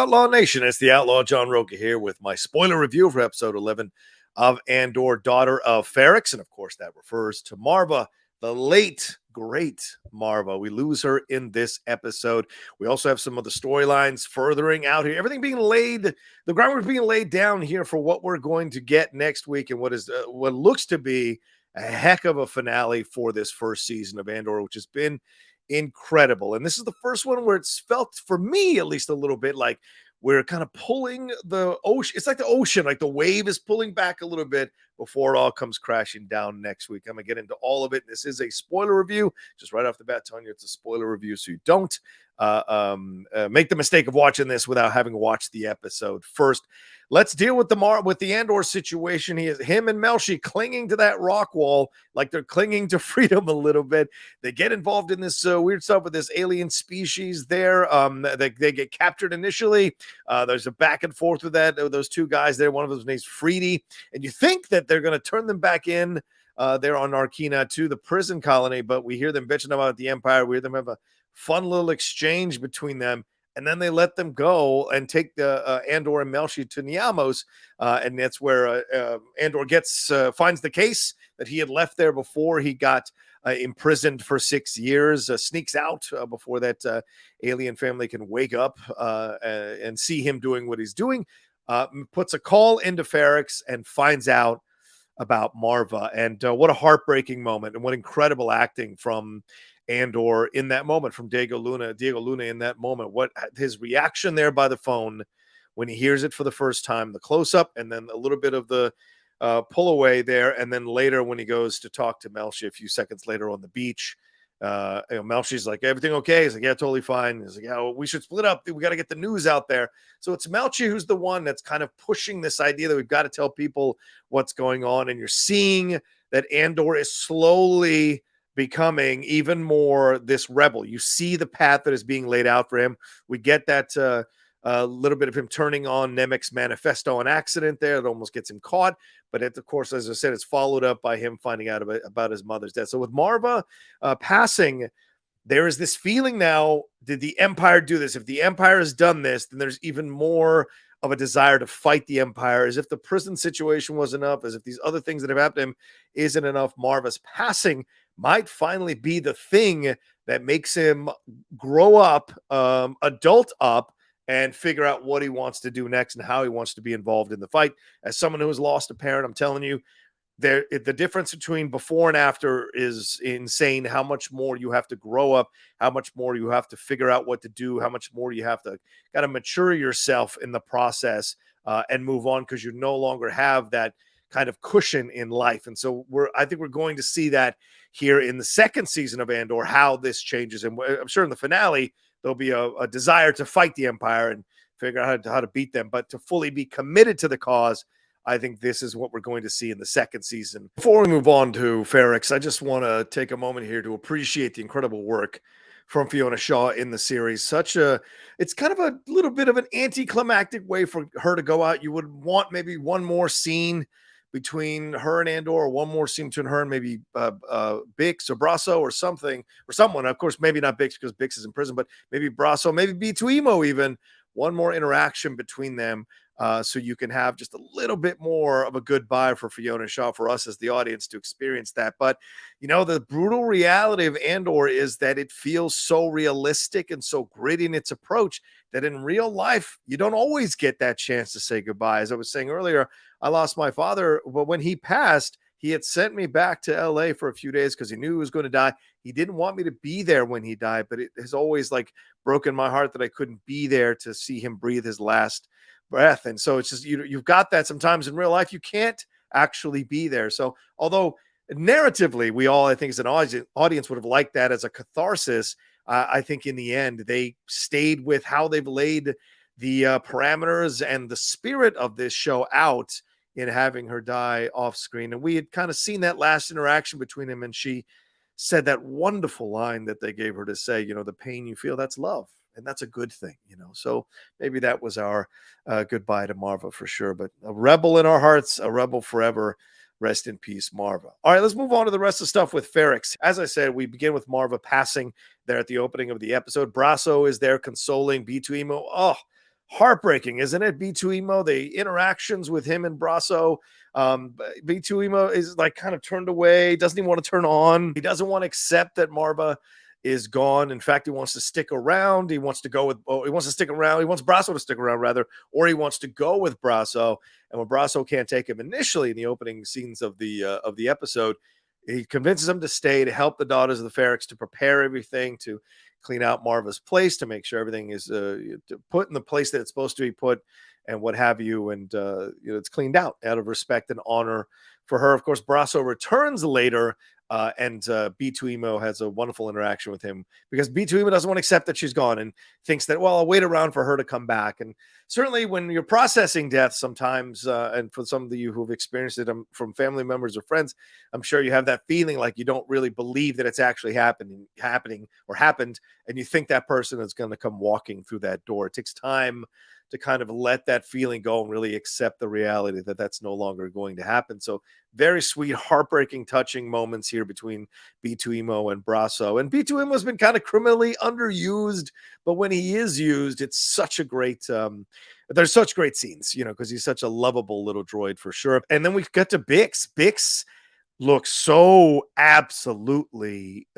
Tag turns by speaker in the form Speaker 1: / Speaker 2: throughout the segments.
Speaker 1: Outlaw Nation? It's the Outlaw John Rocha here with my spoiler review for episode 11 of Andor, Daughter of Ferrix. And of course, that refers to Marva, the late, great Marva. We lose her in this episode. We also have some of the storylines furthering out here. Everything being laid, the groundwork being laid down here for what we're going to get next week and what looks to be a heck of a finale for this first season of Andor, which has been incredible. And this is the first one where it's felt, for me at least, a little bit like we're kind of pulling the ocean. It's like the ocean, like the wave is pulling back a little bit before it all comes crashing down next week. I'm going to get into all of it. This is a spoiler review. Just right off the bat, telling you it's a spoiler review, so you don't make the mistake of watching this without having watched the episode first. Let's deal with the Andor situation. Him and Melshi clinging to that rock wall like they're clinging to freedom a little bit. They get involved in this weird stuff with this alien species there. They get captured initially. There's a back and forth with those two guys there. One of them's named Freedy. And you think that they're going to turn them back in there on Narkina to the prison colony, but we hear them bitching about the Empire. We hear them have a fun little exchange between them. And then they let them go and take the Andor and Melshi to Niamos, and that's where Andor finds the case that he had left there before he got imprisoned for 6 years. Sneaks out before that alien family can wake up and see him doing what he's doing. Puts a call into Ferrix and finds out about Marva. And what a heartbreaking moment, and what incredible acting from Andor in that moment, from Diego Luna in that moment. What his reaction there by the phone when he hears it for the first time, the close-up, and then a little bit of the pull away there, and then later when he goes to talk to Melshi a few seconds later on the beach, Melshi's like, everything okay? He's like, yeah, totally fine. He's like, yeah, well, we should split up. We got to get the news out there. So it's Melshi who's the one that's kind of pushing this idea that we've got to tell people what's going on, and you're seeing that Andor is slowly becoming even more this rebel. You see the path that is being laid out for him. We get that little bit of him turning on Nemec's manifesto on accident there. It almost gets him caught. But of course, as I said, it's followed up by him finding out about his mother's death. So with Marva passing, there is this feeling now, did the Empire do this? If the Empire has done this, then there's even more of a desire to fight the Empire, as if the prison situation was enough, as if these other things that have happened to him isn't enough. Marva's passing might finally be the thing that makes him grow up, adult up, and figure out what he wants to do next and how he wants to be involved in the fight. As someone who has lost a parent, I'm telling you, the difference between before and after is insane. How much more you have to grow up, how much more you have to figure out what to do, how much more you have to kind of mature yourself in the process and move on, because you no longer have that kind of cushion in life. And so I think we're going to see that here in the second season of Andor, how this changes. And I'm sure in the finale, there'll be a desire to fight the Empire and figure out how to beat them. But to fully be committed to the cause, I think this is what we're going to see in the second season. Before we move on to Ferrix, I just want to take a moment here to appreciate the incredible work from Fiona Shaw in the series. It's kind of a little bit of an anticlimactic way for her to go out. You would want maybe one more scene between her and Andor, or one more scene between her and maybe Bix or Brasso or something, or someone. Of course, maybe not Bix because Bix is in prison, but maybe Brasso, maybe B2EMO even. One more interaction between them, so you can have just a little bit more of a goodbye for Fiona Shaw, for us as the audience to experience that. But, the brutal reality of Andor is that it feels so realistic and so gritty in its approach that in real life, you don't always get that chance to say goodbye. As I was saying earlier, I lost my father, but when he passed, he had sent me back to LA for a few days because he knew he was going to die. He didn't want me to be there when he died, but it has always broken my heart that I couldn't be there to see him breathe his last breath. And so it's just, you've got that sometimes in real life. You can't actually be there. So although narratively, we all, I think as an audience would have liked that as a catharsis, I think in the end, they stayed with how they've laid the parameters and the spirit of this show out in having her die off screen. And we had kind of seen that last interaction between him, and she said that wonderful line that they gave her to say, the pain you feel, that's love. And that's a good thing, So maybe that was our goodbye to Marva for sure. But a rebel in our hearts, a rebel forever. Rest in peace, Marva. All right, let's move on to the rest of the stuff with Ferrix. As I said, we begin with Marva passing there at the opening of the episode. Brasso is there consoling B2EMO. Oh, heartbreaking, isn't it? B2 Emo, the interactions with him and Brasso. B2 Emo is like kind of turned away, doesn't even want to turn on. He doesn't want to accept that Marva is gone. In fact, he wants to stick around. He wants to go with, he wants to stick around. He wants Brasso to stick around, rather, or he wants to go with Brasso. And when Brasso can't take him initially in the opening scenes of the episode, he convinces him to stay to help the daughters of the Ferrix to prepare everything, to clean out Marva's place, to make sure everything is put in the place that it's supposed to be put, and what have you. And it's cleaned out of respect and honor for her. Of course, Brasso returns later, and B2 Emo has a wonderful interaction with him, because B2 Emo doesn't want to accept that she's gone and thinks that, well, I'll wait around for her to come back. And certainly when you're processing death sometimes, and for some of you who've experienced it from family members or friends, I'm sure you have that feeling like you don't really believe that it's actually happening or happened, and you think that person is going to come walking through that door. It takes time to kind of let that feeling go and really accept the reality that that's no longer going to happen. So very sweet, heartbreaking, touching moments here between B2 Emo and Brasso. And B2 Emo has been kind of criminally underused, but when he is used, it's such a great, there's such great scenes, because he's such a lovable little droid for sure. And then we get to Bix. Bix looks so absolutely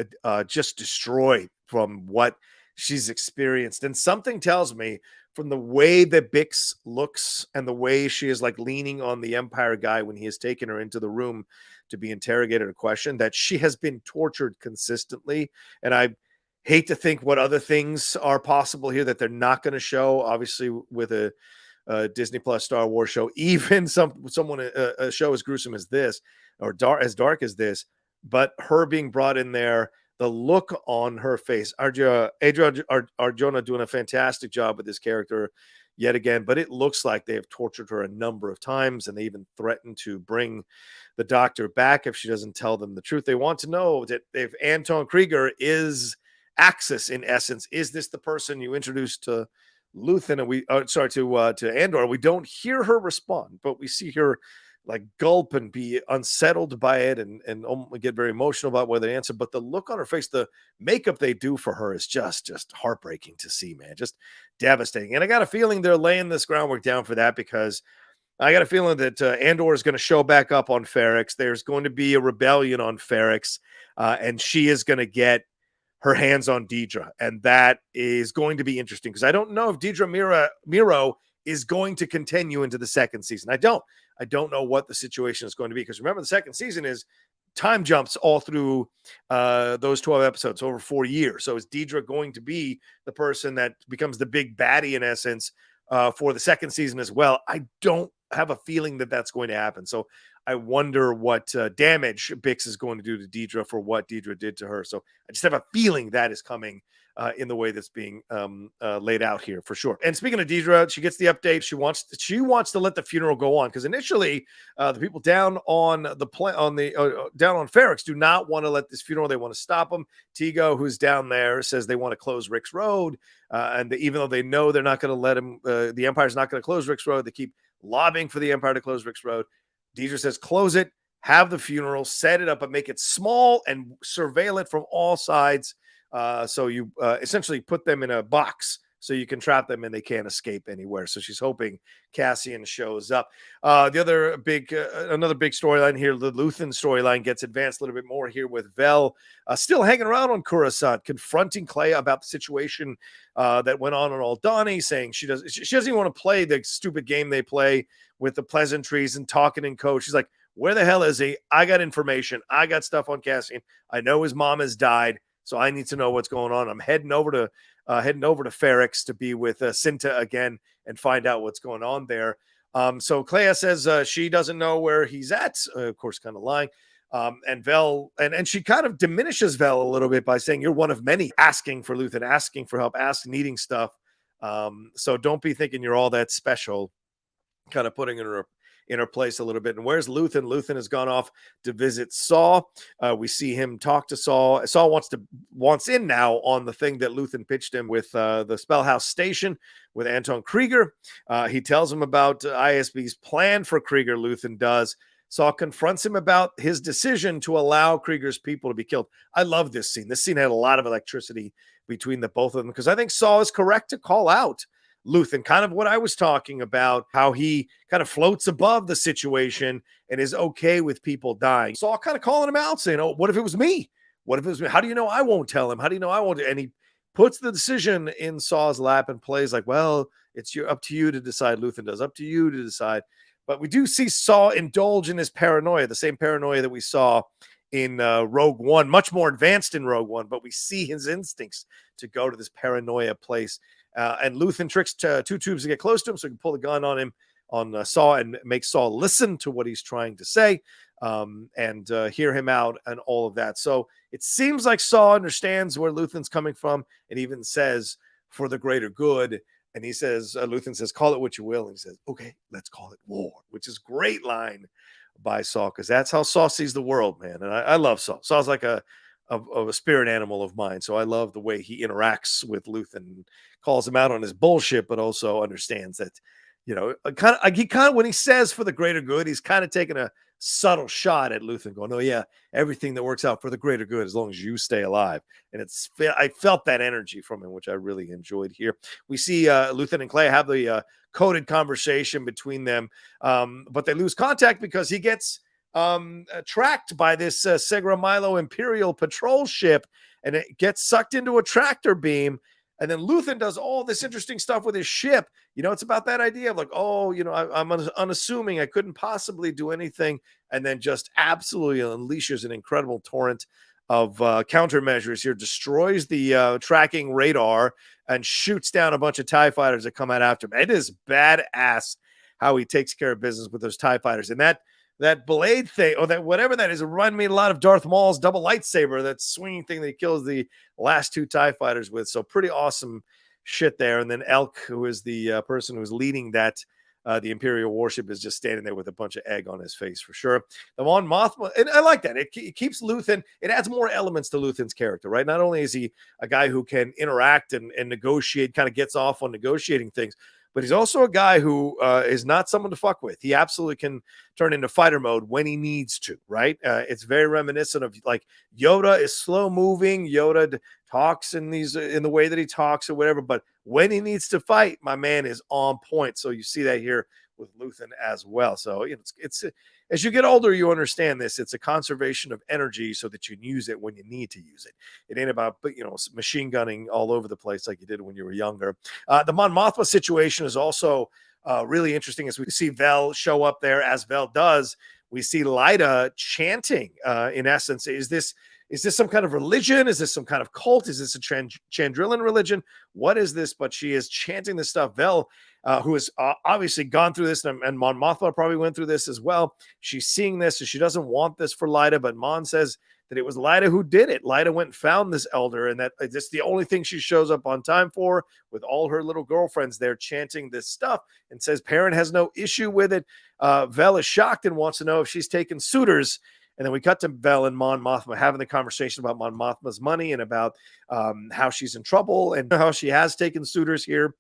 Speaker 1: just destroyed from what she's experienced. And something tells me, from the way that Bix looks and the way she is like leaning on the Empire guy when he has taken her into the room to be interrogated or questioned, that she has been tortured consistently. And I hate to think what other things are possible here that they're not going to show. Obviously, with a Disney Plus Star Wars show, even a show as gruesome as this, or as dark as this, but her being brought in there, the look on her face. Adria Arjona doing a fantastic job with this character yet again, but it looks like they have tortured her a number of times, and they even threatened to bring the doctor back if she doesn't tell them the truth. They want to know that if Anton Krieger is Axis in essence, is this the person you introduced to Luthen and to Andor? We don't hear her respond, but we see her like gulp and be unsettled by it, and get very emotional about whether they answer. But the look on her face, the makeup they do for her is just heartbreaking to see, man. Just devastating. And I got a feeling they're laying this groundwork down for that, because I got a feeling that Andor is going to show back up on Ferrix. There's going to be a rebellion on Ferrix, and she is going to get her hands on Dedra. And that is going to be interesting, because I don't know if Dedra Miro is going to continue into the second season. I don't know what the situation is going to be, because remember, the second season is time jumps all through those 12 episodes over 4 years. So is Dedra going to be the person that becomes the big baddie in essence for the second season as well? I don't have a feeling that that's going to happen. So I wonder what damage Bix is going to do to Dedra for what Dedra did to her. So I just have a feeling that is coming in the way that's being laid out here for sure. And speaking of Dedra, she gets the update. She wants to let the funeral go on, because initially the people down on down on Ferrix do not want to let this funeral. They want to stop them. Tigo, who's down there, says they want to close Rick's Road, and even though they know they're not going to let him, the Empire's not going to close Rick's Road. They keep lobbying for the Empire to close Rick's Road. Dedra says, close it, have the funeral, set it up, but make it small and surveil it from all sides. So you essentially put them in a box so you can trap them and they can't escape anywhere. So she's hoping Cassian shows up. Another big storyline here, the Luthen storyline, gets advanced a little bit more here with Vel still hanging around on Coruscant, confronting Clea about the situation that went on Aldhani, saying she doesn't even want to play the stupid game they play with the pleasantries and talking in code. She's like, where the hell is he? I got information. I got stuff on Cassian. I know his mom has died, so I need to know what's going on. I'm heading over to Ferrix to be with Cinta again and find out what's going on there. So Clea says she doesn't know where he's at. Of course, kind of lying. And Vel, and she kind of diminishes Vel a little bit by saying, you're one of many asking for Luthen, asking for help, needing stuff. So don't be thinking you're all that special, kind of putting her in her place a little bit. And where's Luthen? Luthen has gone off to visit Saw. We see him talk to Saw. Saw wants in now on the thing that Luthen pitched him with the Spellhouse Station with Anton Krieger. He tells him about ISB's plan for Krieger. Luthen does. Saw confronts him about his decision to allow Krieger's people to be killed. I love this scene. This scene had a lot of electricity between the both of them, because I think Saw is correct to call out Luthen, kind of what I was talking about, how he kind of floats above the situation and is okay with people dying. Saul kind of calling him out, saying, oh, what if it was me? What if it was me? How do you know I won't tell him? How do you know I won't? And he puts the decision in Saw's lap and plays like, well, it's up to you to decide. Luthen does, up to you to decide. But we do see Saw indulge in his paranoia, the same paranoia that we saw in Rogue One, much more advanced in Rogue One, but we see his instincts to go to this paranoia place. And Luthen tricks two tubes to get close to him so he can pull the gun on him, on Saw, and make Saw listen to what he's trying to say, and hear him out and all of that. So it seems like Saw understands where Luthen's coming from, and even says, for the greater good. And he says, Luthen says, call it what you will. And he says, okay, let's call it war, which is a great line by Saw, because that's how Saw sees the world, man. And I love Saw. Saw's like a spirit animal of mine. So I love the way he interacts with Luthen, calls him out on his bullshit, but also understands that, you know, he kind of, when he says for the greater good, he's kind of taking a subtle shot at Luthen, going, oh yeah, everything that works out for the greater good as long as you stay alive. And I felt that energy from him, which I really enjoyed here. We see Luthen and Clay have the coded conversation between them, but they lose contact because he gets tracked by this Segra Milo Imperial patrol ship, and it gets sucked into a tractor beam. And then Luthen does all this interesting stuff with his ship. You know, it's about that idea of like, oh, you know, I'm unassuming. I couldn't possibly do anything. And then just absolutely unleashes an incredible torrent of countermeasures here, destroys the tracking radar, and shoots down a bunch of TIE fighters that come out after him. It is badass how he takes care of business with those TIE fighters. And that blade thing, or that whatever that is, it reminded me a lot of Darth Maul's double lightsaber, that swinging thing that he kills the last two TIE fighters with. So pretty awesome shit there. And then Elk, who is the person who's leading that, the Imperial warship, is just standing there with a bunch of egg on his face for sure. The Mon Mothma, and I like that. It keeps Luthen, it adds more elements to Luthen's character, right? Not only is he a guy who can interact and negotiate, kind of gets off on negotiating things, but he's also a guy who is not someone to fuck with. He absolutely can turn into fighter mode when he needs to, right? It's very reminiscent of like Yoda is slow moving. Yoda talks in the way that he talks or whatever, but when he needs to fight, my man is on point. So you see that here with Luthen as well. So it's as you get older, you understand this. It's a conservation of energy so that you can use it when you need to use it. It ain't about, you know, machine gunning all over the place like you did when you were younger. The Mon Mothma situation is also really interesting as we see Vel show up there, as Vel does. We see Lyda chanting, in essence. Is this some kind of religion? Is this some kind of cult? Is this a Chandrillan religion? What is this? But she is chanting this stuff. Vel, who has obviously gone through this, and Mon Mothma probably went through this as well. She's seeing this, and she doesn't want this for Lyda, but Mon says that it was Lyda who did it. Lyda went and found this elder, and that it's the only thing she shows up on time for, with all her little girlfriends there chanting this stuff, and says Perrin has no issue with it. Vel is shocked and wants to know if she's taken suitors. And then we cut to Vel and Mon Mothma having the conversation about Mon Mothma's money and about how she's in trouble and how she has taken suitors here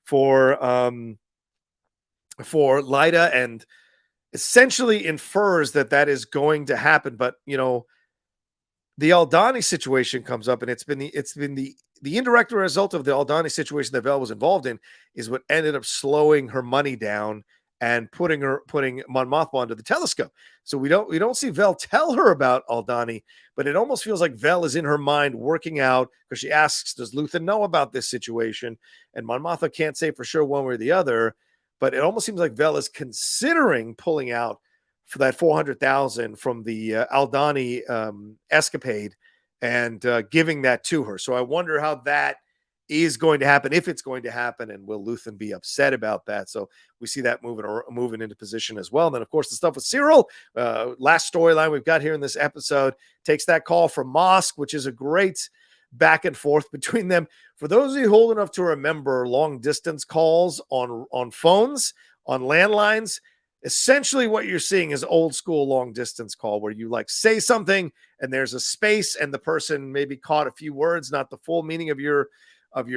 Speaker 1: for Lyda, and essentially infers that is going to happen. But, you know, the Aldhani situation comes up, and it's been the indirect result of the Aldhani situation that Vel was involved in is what ended up slowing her money down and putting Mon Mothma onto the telescope. So we don't see Vel tell her about Aldhani, but it almost feels like Vel is in her mind working out, because she asks, does Luthen know about this situation? And Mon Mothma can't say for sure one way or the other, but it almost seems like Vel is considering pulling out for that 400,000 from the Aldhani escapade and giving that to her. So I wonder how that is going to happen, if it's going to happen, and will Luthen be upset about that? So we see that moving into position as well. And then, of course, the stuff with Cyril, last storyline we've got here in this episode, takes that call from Mosk, which is a great back and forth between them. For those of you old enough to remember long distance calls on phones, on landlines, essentially what you're seeing is old school long distance call, where you like say something and there's a space and the person maybe caught a few words, not the full meaning of your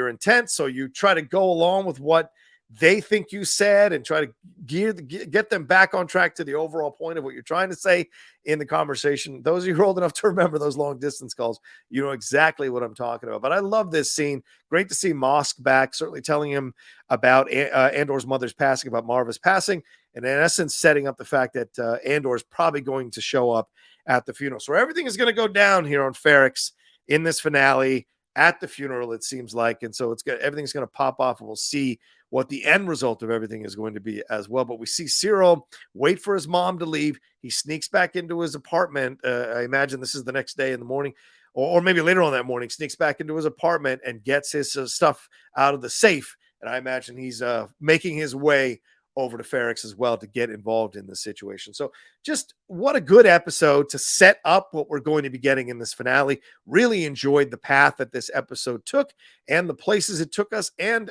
Speaker 1: intent. So you try to go along with what they think you said and try to get them back on track to the overall point of what you're trying to say in the conversation. Those of you who are old enough to remember those long distance calls, you know exactly what I'm talking about. But I love this scene. Great to see Mosk back, certainly telling him about Andor's mother's passing, about Marva's passing, and in essence setting up the fact that Andor is probably going to show up at the funeral. So everything is going to go down here on Ferrix in this finale at the funeral, it seems like. And so everything's going to pop off, and we'll see what the end result of everything is going to be as well. But we see Cyril wait for his mom to leave. He sneaks back into his apartment. I imagine this is the next day in the morning, or maybe later on that morning, sneaks back into his apartment and gets his stuff out of the safe. And I imagine he's making his way over to Ferrix as well to get involved in this situation. So just what a good episode to set up what we're going to be getting in this finale. Really enjoyed the path that this episode took and the places it took us, and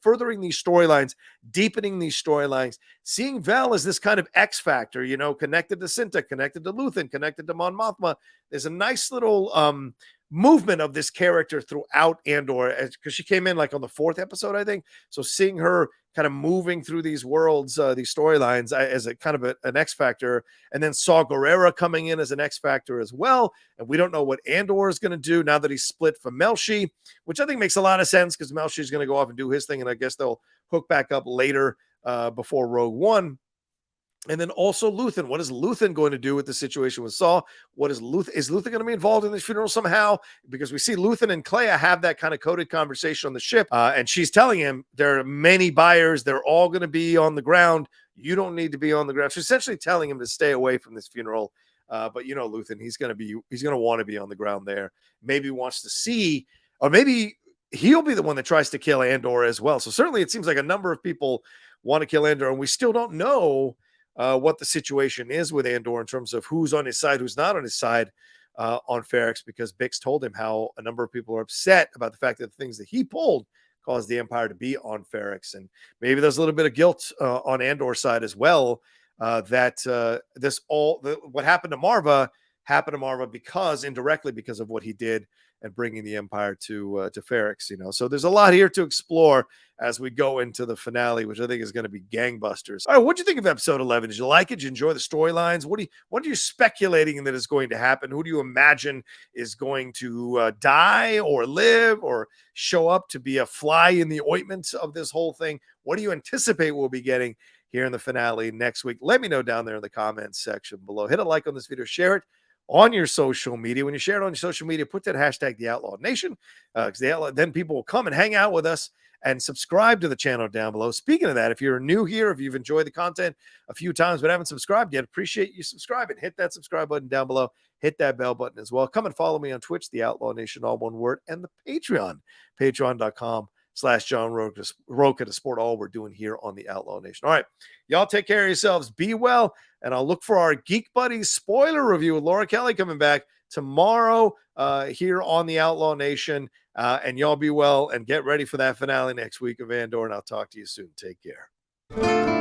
Speaker 1: furthering these storylines, deepening these storylines, seeing Vel as this kind of X factor, you know, connected to Cinta, connected to Luthen, connected to Mon Mothma. There's a nice little movement of this character throughout Andor, because she came in like on the 4th episode, I think. So seeing her kind of moving through these worlds, these storylines as a kind of an X factor, and then Saw Gerrera coming in as an X factor as well. And we don't know what Andor is going to do now that he's split from Melshi, which I think makes a lot of sense, because Melshi is going to go off and do his thing, and I guess they'll hook back up later before Rogue One. And then also Luthen. What is Luthen going to do with the situation with Saw? What is Luthen? Is Luthen going to be involved in this funeral somehow? Because we see Luthen and Clea have that kind of coded conversation on the ship. And she's telling him there are many buyers. They're all going to be on the ground. You don't need to be on the ground. She's essentially telling him to stay away from this funeral. But you know, Luthen, he's going to want to be on the ground there. Maybe wants to see, or maybe he'll be the one that tries to kill Andor as well. So certainly it seems like a number of people want to kill Andor, and we still don't know what the situation is with Andor in terms of who's on his side, who's not on his side on Ferrix, because Bix told him how a number of people are upset about the fact that the things that he pulled caused the Empire to be on Ferrix. And maybe there's a little bit of guilt on Andor's side as well, that what happened to Marva because indirectly because of what he did and bringing the Empire to Ferrix, you know. So there's a lot here to explore as we go into the finale, which I think is going to be gangbusters. All right, what do you think of episode 11? Did you like it? Did you enjoy the storylines? What are you speculating that is going to happen? Who do you imagine is going to die or live or show up to be a fly in the ointment of this whole thing? What do you anticipate we'll be getting here in the finale next week? Let me know down there in the comments section below. Hit a like on this video, share it on your social media. When you share it on your social media, put that hashtag the Outlaw Nation, because then people will come and hang out with us, and subscribe to the channel down below. Speaking of that, if you're new here, if you've enjoyed the content a few times but haven't subscribed yet, appreciate you subscribing. Hit that subscribe button down below. Hit that bell button as well. Come and follow me on Twitch, the Outlaw Nation, all one word, and the Patreon, patreon.com/John Rocha to support all we're doing here on the Outlaw Nation. All right, y'all take care of yourselves. Be well, and I'll look for our Geek Buddies spoiler review with Laura Kelly coming back tomorrow here on the Outlaw Nation. And y'all be well and get ready for that finale next week of Andor, and I'll talk to you soon. Take care.